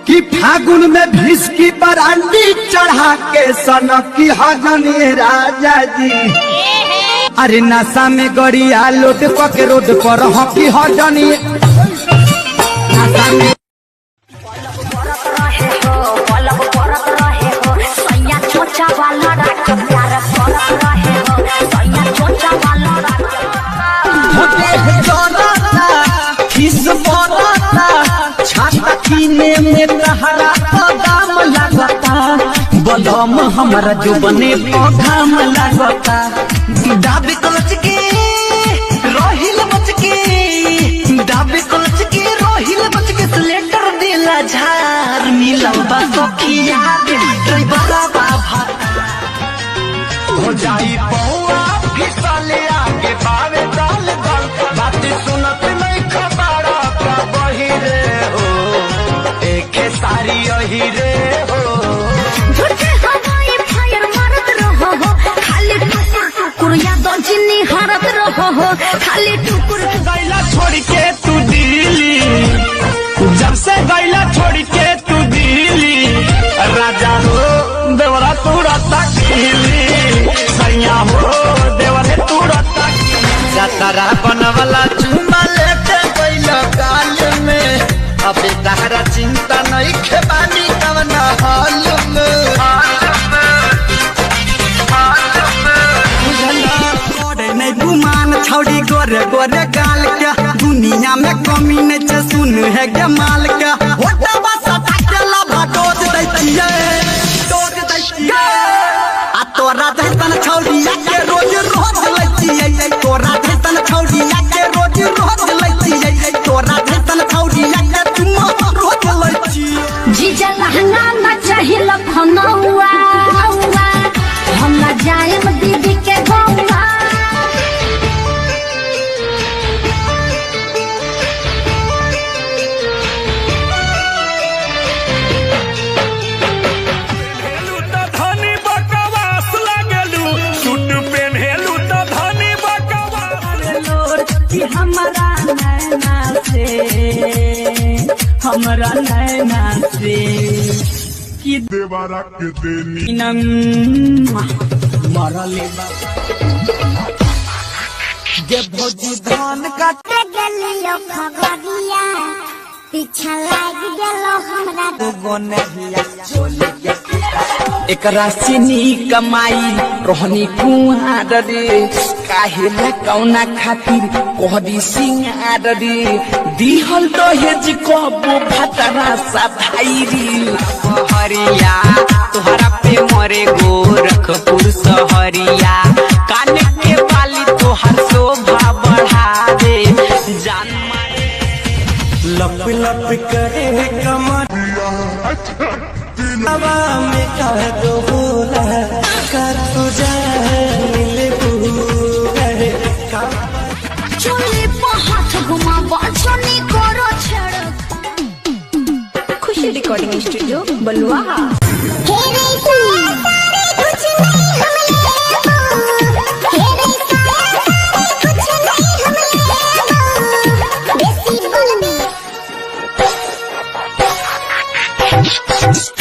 कि फागुन में whisky brandy चढ़ा के सनकी हजनी राजा जी। अरे नशा में गड़िया लोड पके रोड पर हकी हजनी नशा में में तहरा दाम लगता बलम हमारा जो बने घाम लगता दाबे कलच के रोहिल बच के दाबे कलच के रोहिल बच के स्लेटर दिला झार मिलबा सखिया ड्राइवर बाबा हो जाई पौआ फिसले आगे बावे डाल डाल बात सुनत नहीं खबर का बही रे हो एके सारी यही रे हो झूठे हवाई फायर मारत रहो हो खाली टुकुर टुकुर याद जिन्नी हारत रहो हो खाली टुकुर गैला छोड़ के तू दिल्ली जब से गैला छोड़ के तू दिल्ली राजा हो देवरा तू रता खिली सैया हो देवरे तू रता जतरा बनवला चुमा लेते गैला गाल में अबे तहरा चिंता नहीं खेबानी कवन हाल में नहीं गुमान छौड़ी गोरे गोरे गाल के दुनिया में कमी नहीं छे सुन है के माल के होटा बस टाकेला भाटोज दैतिए टोज दैतिए आ तोरा दैतन छौड़िया के रोज रोज लैतिए तोरा दैतन छौड़िया के रोज रोज लैतिए तोरा दैतन छौड़िया के तुम रोज लैतिए जीजा लहंगा न चाहिए लखनऊआ हम न जाएम दीदी के गौवा हमारा नैना से कि देवारा के देनी मरले जब भौजी धान काटे गेलियो खगड़िया पीछा लाग गेलो हमरा तो गोनहिया चोले के एकरा सिनी कमाई रोहनी कुआर रे काहे न कौना खातिर कोहदी सिंगार रे दिहल दहेज कबो भतरा सा भाई रे हरिया तोहरा पे मरे गोरखपुर सहरिया कान के बाली तोहर शोभा बढ़ा दे जान मारे लप लप करे कमरिया हवा में कह दो बोला कर तुझे मिले पूरे चोली पर हाथ घुमा बाचनी करो छड़ खुशी रिकॉर्डिंग स्टूडियो बलुआ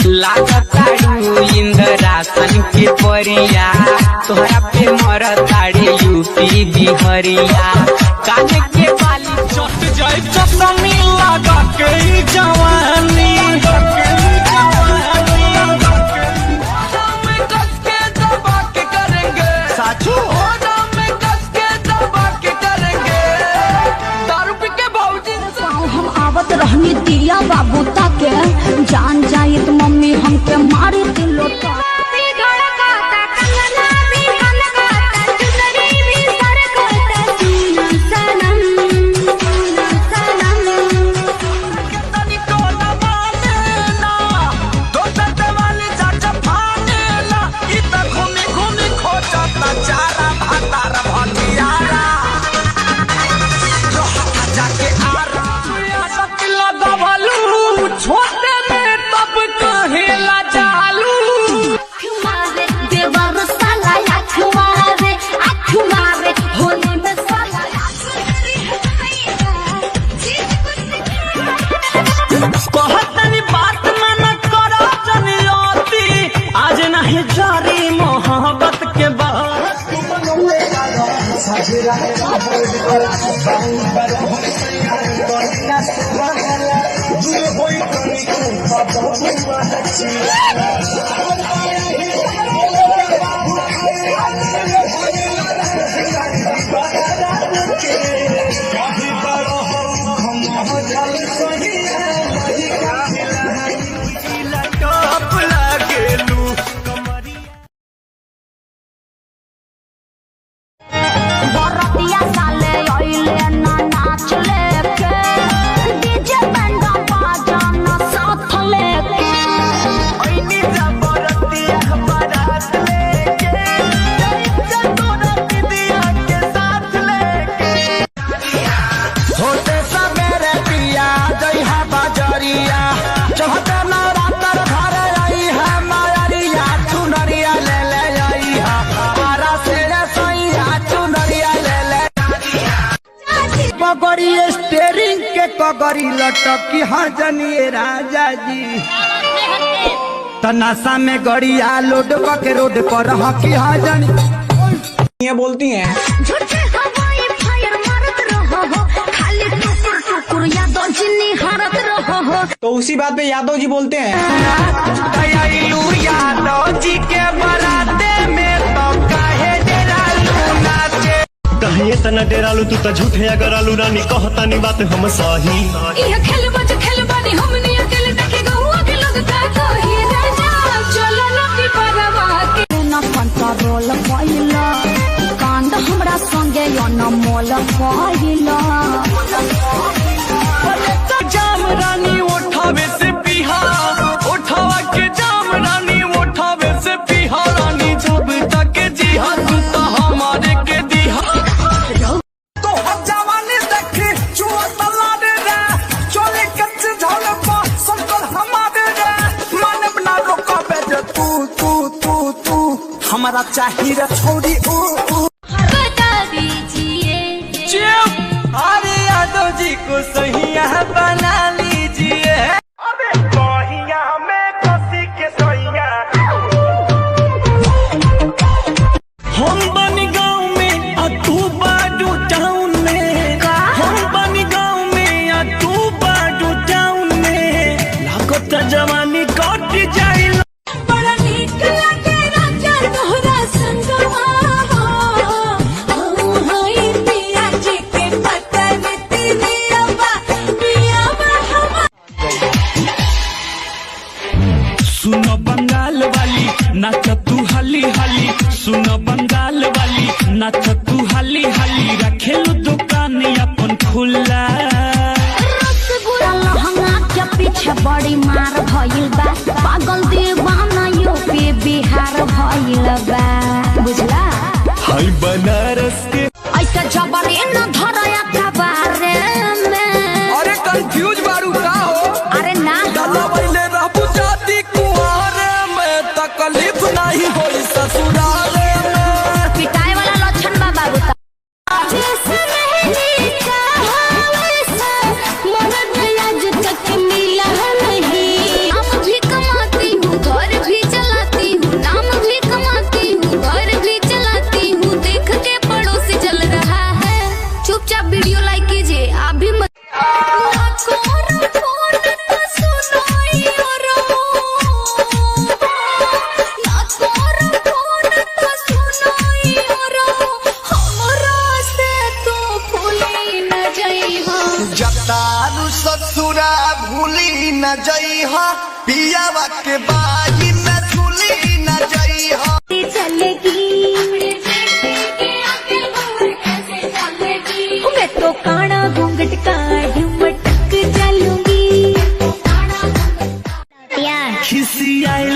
लागताड़ू इंद्रासन के परिया तोहरा पे मरताड़े यूपी बिहरिया काने के बाली चट जाए चटनी लगा के जवानी साचू हम आवत रहनी दिया बाबू ताके जान जाए तो मम्मी हमके मारे दिलो बरतिया साले आइले ना नाच लेके डीजे बैंड बाजा ना साथ लेके ओइनी जा बरतिया बारात लेके तोरा दीदिया के साथ लेके होते सवेरे पिया जइहा बाजरिया चढ़ते नवरात्र घर आई है मायरिया चुनरिया ले ले आई है पारा से सैया चुनरिया ले ले पगड़ी स्टेरिंग के कगड़ी लटकी हाँ जनिए राजा जी तनासा में गड़िया लोड के रोड पर हकी हाँ जनी ये बोलती हैं झूठे हवाई फायर मारत रहो हो खाली टुकुर टुकुर यादों जिन्नी हारत रहो हो तो उसी बात पे यादव जी बोलते हैं दयालु यादव जी के बराते में तो काहे डेरालू नाचे कहे तना डेरालू तू त झूठे अगर आलू रानी कहतानी बात हम सही ये खेल बानी हमनी अकेले देखे गहुआ के लोग का कही राजा चलो लकी परवा के न कंट्रोल पाइला कांड हमरा संगे यो न मोल पाइला जाम रानी उठावे से पीहा उठावा के जाम रानी उठावे से पीहा रानी जब तक जीहा तू तो हमारे के दीहा तो हम जवानी देखी चुआ तला दे रे चोले कच्चे झाल पा संकल हमारे रे मानव ना रोका बेटे तू हमारा चाहिए रे छोड़ी बता दीजिए अरे यादव जी को सहिया बना लीजिए अबे सहिया में कसी के सहिया हम बनी गाँव में आ तू बाडू टाउन में हम बनी गाँव में आ तू बाडू टाउन में लागत जवानी कट जाई बड़ा नीक लागे राजा तोहरा संगवा हो हाय पिया जी के पता तेरी अब्बा पिया हम सुनो बंगाल वाली नाच तू हली हली सुनो बंगाल वाली नाच तू हली हली रखेलू दुकान अपन खुला रसगुल्ला लहंगा के पीछे बड़ी मार भइल बा पागल दीवाना यूपी बिहार भइल बा बुझला हाय बनारस के ऐसे जबरी न धरया कबारे में अरे कंफ्यूज बारू का हो अरे ना गला बैले रहबू जाती कुआरे में तकलीफ नहीं होई ससुराले में पिटाई वाला लक्षण बा बाबू ता जैसे मेहंदी का हवसा मदद आज तक मिला नहीं नाम भी कमाती हूँ घर भी चलाती हूँ नाम भी कमाती हूँ घर भी चलाती हूँ देख के पड़ोसी जल रहा है चुपचाप वीडियो लाइक कीजिए आप भी मत जतारू ससुरा भूली न जइहा पियावा के बाजी में झूली न जइहा चलेगी मैं तो काना घूंघट का मटक चलूंगी खिसियाल